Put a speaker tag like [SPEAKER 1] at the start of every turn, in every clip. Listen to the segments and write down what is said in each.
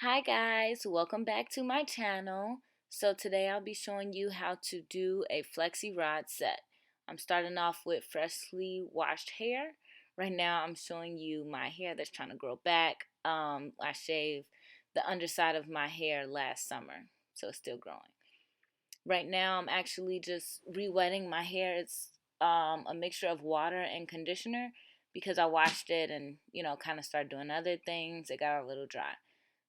[SPEAKER 1] Hi guys, welcome back to my channel. So today I'll be showing you how to do a flexi rod set. I'm starting off with freshly washed hair. Right now I'm showing you my hair that's trying to grow back. I shaved the underside of my hair last summer, so it's still growing. Right now I'm actually just re-wetting my hair. It's a mixture of water and conditioner because I washed it and kind of started doing other things. It got a little dry.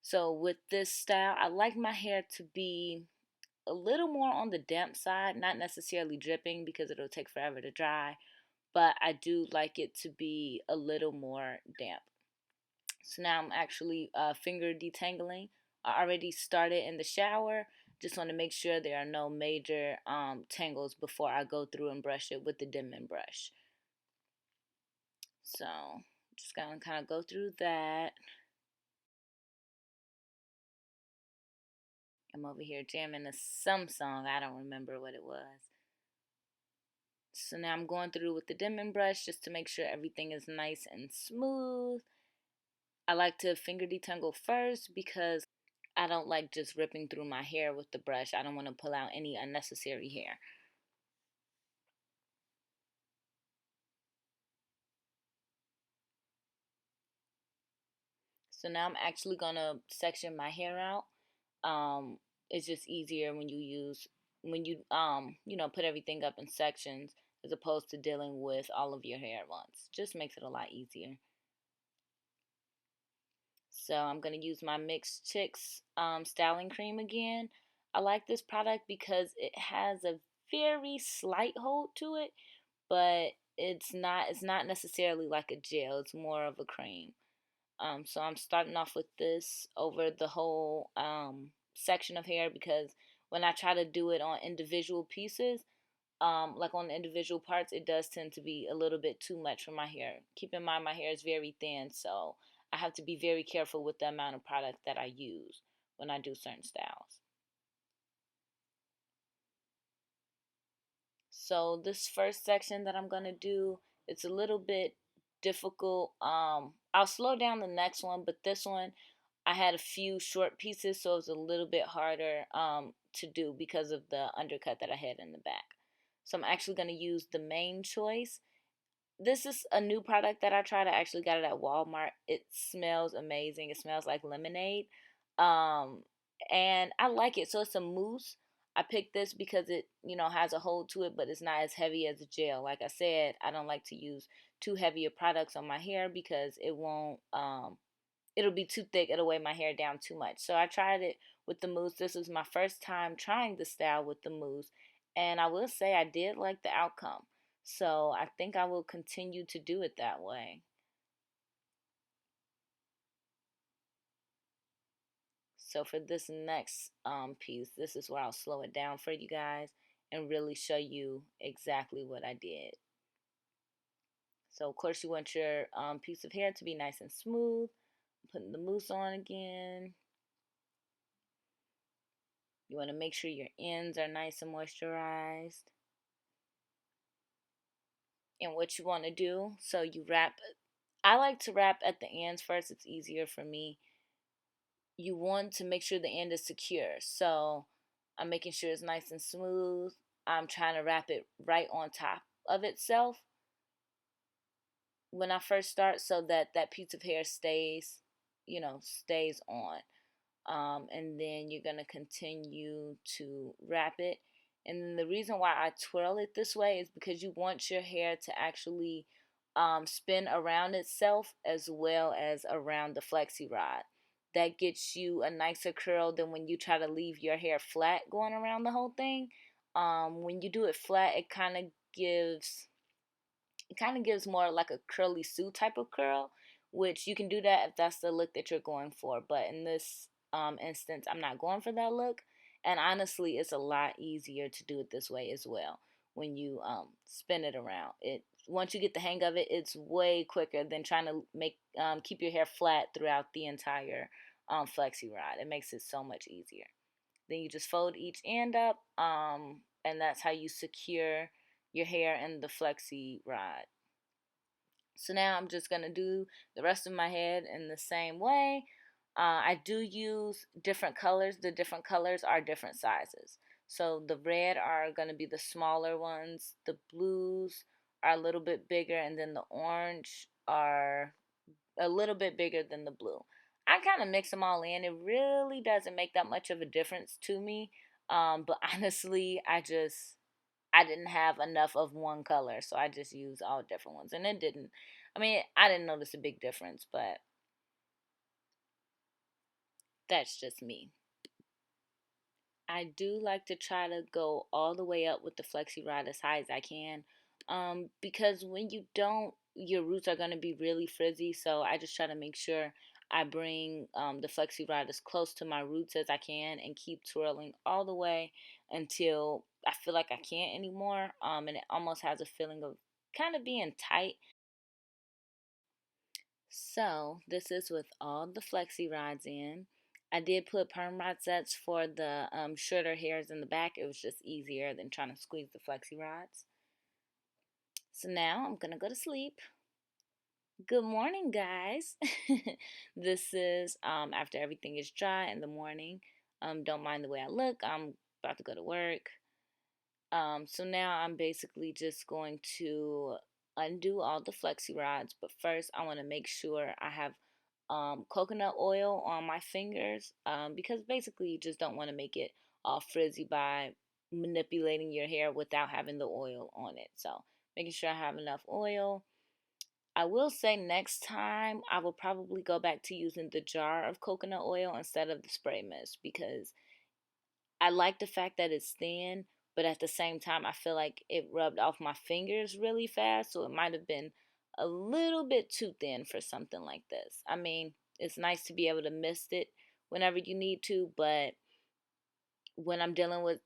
[SPEAKER 1] So with this style, I like my hair to be a little more on the damp side, not necessarily dripping because it'll take forever to dry, but I do like it to be a little more damp. So now I'm actually finger detangling. I already started in the shower. Just want to make sure there are no major tangles before I go through and brush it with the Denman brush. So just gonna kind of go through that. I'm over here jamming to some song. I don't remember what it was. So now I'm going through with the Denman brush just to make sure everything is nice and smooth. I like to finger detangle first because I don't like just ripping through my hair with the brush. I don't want to pull out any unnecessary hair. So now I'm actually going to section my hair out. It's just easier when you put everything up in sections as opposed to dealing with all of your hair at once. Just makes it a lot easier. So I'm going to use my Mixed Chicks styling cream again. I like this product because it has a very slight hold to it, but it's not necessarily like a gel. It's more of a cream. So I'm starting off with this over the whole section of hair because when I try to do it on individual pieces, like on the individual parts, it does tend to be a little bit too much for my hair. Keep in mind my hair is very thin, so I have to be very careful with the amount of product that I use when I do certain styles. So this first section that I'm going to do, it's a little bit difficult. I'll slow down the next one, but this one I had a few short pieces, so it was a little bit harder to do because of the undercut that I had in the back. So I'm actually going to use the Main Choice. This is a new product that I tried. I actually got it at Walmart. It smells amazing. It smells like lemonade. Um, and I like it. So it's a mousse. I picked this because it has a hold to it, but it's not as heavy as a gel. Like I said, I don't like to use too heavy of products on my hair because it'll be too thick. It'll weigh my hair down too much. So I tried it with the mousse. This was my first time trying the style with the mousse. And I will say I did like the outcome. So I think I will continue to do it that way. So for this next piece, this is where I'll slow it down for you guys and really show you exactly what I did. So of course you want your piece of hair to be nice and smooth. Putting the mousse on again. You want to make sure your ends are nice and moisturized. And what you want to do, so you wrap. I like to wrap at the ends first. It's easier for me. You want to make sure the end is secure. So I'm making sure it's nice and smooth. I'm trying to wrap it right on top of itself when I first start so that that piece of hair stays on. And then you're going to continue to wrap it. And then the reason why I twirl it this way is because you want your hair to actually spin around itself as well as around the flexi rod. That gets you a nicer curl than when you try to leave your hair flat going around the whole thing. When you do it flat, it kind of gives more like a curly Sue type of curl, which you can do that if that's the look that you're going for. But in this instance, I'm not going for that look. And honestly, it's a lot easier to do it this way as well. When you spin it around, once you get the hang of it, it's way quicker than trying to keep your hair flat throughout the entire flexi rod. It makes it so much easier. Then you just fold each end up, and that's how you secure your hair in the flexi rod. So now I'm just going to do the rest of my head in the same way. I do use different colors. The different colors are different sizes. So the red are going to be the smaller ones. The blues are a little bit bigger, and then the orange are a little bit bigger than the blue. I kind of mix them all in. It really doesn't make that much of a difference to me. But honestly, I didn't have enough of one color, so I just used all different ones, and it didn't. I mean, I didn't notice a big difference, but that's just me. I do like to try to go all the way up with the flexi rod as high as I can. Because when you don't, your roots are going to be really frizzy. So I just try to make sure I bring the flexi rod as close to my roots as I can and keep twirling all the way until I feel like I can't anymore. And it almost has a feeling of kind of being tight. So this is with all the flexi rods in. I did put perm rod sets for the shorter hairs in the back. It was just easier than trying to squeeze the flexi rods. So now I'm gonna go to sleep. Good morning, guys. This is after everything is dry in the morning. Don't mind the way I look. I'm about to go to work. So now I'm basically just going to undo all the flexi rods, but first I want to make sure I have coconut oil on my fingers, because basically you just don't want to make it all frizzy by manipulating your hair without having the oil on it. So making sure I have enough oil. I will say next time I will probably go back to using the jar of coconut oil instead of the spray mist, because I like the fact that it's thin, but at the same time, I feel like it rubbed off my fingers really fast, so it might have been a little bit too thin for something like this. I mean, it's nice to be able to mist it whenever you need to, but when I'm dealing with,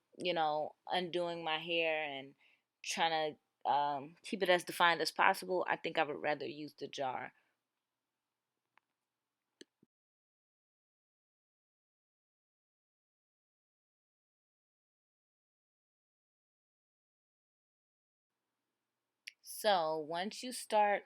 [SPEAKER 1] undoing my hair and trying to keep it as defined as possible, I think I would rather use the jar. So once you start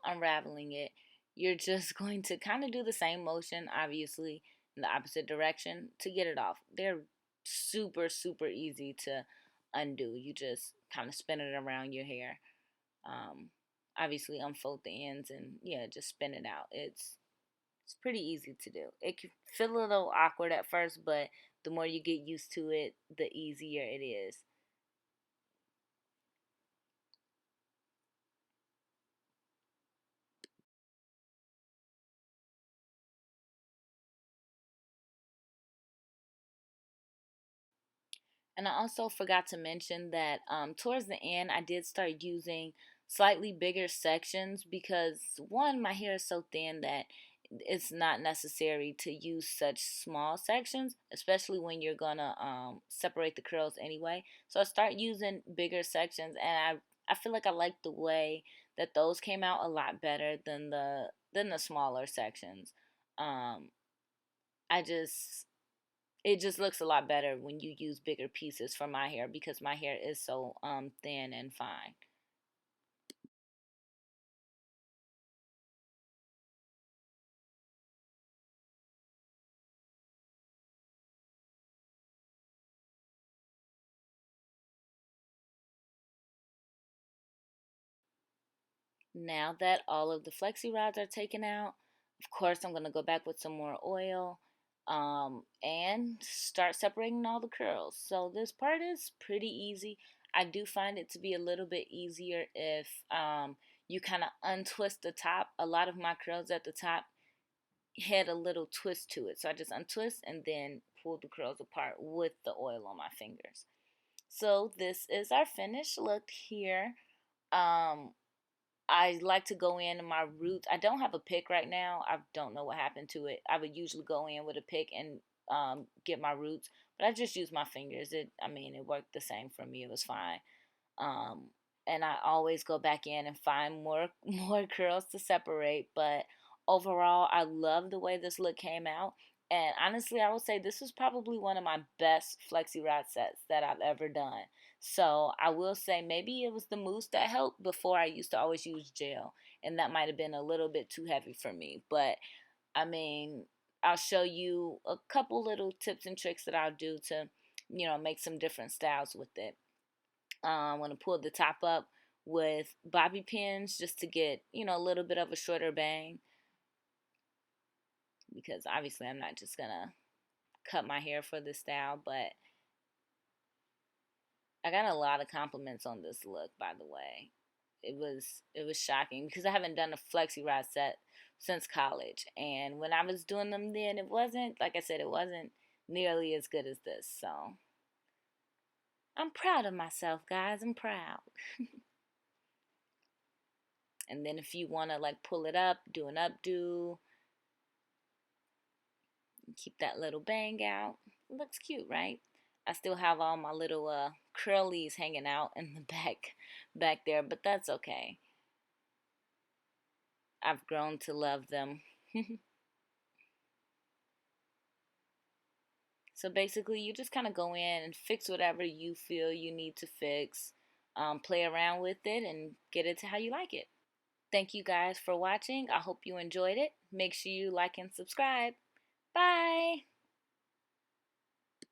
[SPEAKER 1] unraveling it, you're just going to kind of do the same motion, obviously, in the opposite direction to get it off. They're super, super easy to undo. You just kind of spin it around your hair. Um, Obviously, unfold the ends and yeah, just spin it out. It's pretty easy to do. It can feel a little awkward at first, but the more you get used to it, the easier it is. And I also forgot to mention that towards the end, I did start using slightly bigger sections because, one, my hair is so thin that it's not necessary to use such small sections, especially when you're gonna separate the curls anyway. So I start using bigger sections, and I feel like I like the way that those came out a lot better than the smaller sections. Um, I just it just looks a lot better when you use bigger pieces for my hair because my hair is so thin and fine. Now that all of the flexi rods are taken out, of course I'm going to go back with some more oil and start separating all the curls. So this part is pretty easy. I do find it to be a little bit easier if you kind of untwist the top. A lot of my curls at the top had a little twist to it. So I just untwist and then pull the curls apart with the oil on my fingers. So this is our finished look here. Um, I like to go in my roots. I don't have a pick right now. I don't know what happened to it. I would usually go in with a pick and get my roots, but I just use my fingers. It worked the same for me. It was fine. um, and I always go back in and find more more curls to separate. But overall, I love the way this look came out. And honestly, I would say this was probably one of my best flexi rod sets that I've ever done. So I will say maybe it was the mousse that helped. Before I used to always use gel, and that might have been a little bit too heavy for me. But I mean, I'll show you a couple little tips and tricks that I'll do to, make some different styles with it. I'm going to pull the top up with bobby pins just to get, a little bit of a shorter bang, because obviously I'm not just going to cut my hair for this style, but I got a lot of compliments on this look, by the way. It was shocking because I haven't done a flexi rod set since college, and when I was doing them then, it wasn't, like I said, it wasn't nearly as good as this. So I'm proud of myself, guys. I'm proud. And then if you want to like pull it up, do an updo, keep that little bang out. It looks cute, right? I still have all my little curlies hanging out in the back there, but that's okay. I've grown to love them. So basically, you just kind of go in and fix whatever you feel you need to fix, play around with it, and get it to how you like it. Thank you guys for watching. I hope you enjoyed it. Make sure you like and subscribe. Bye.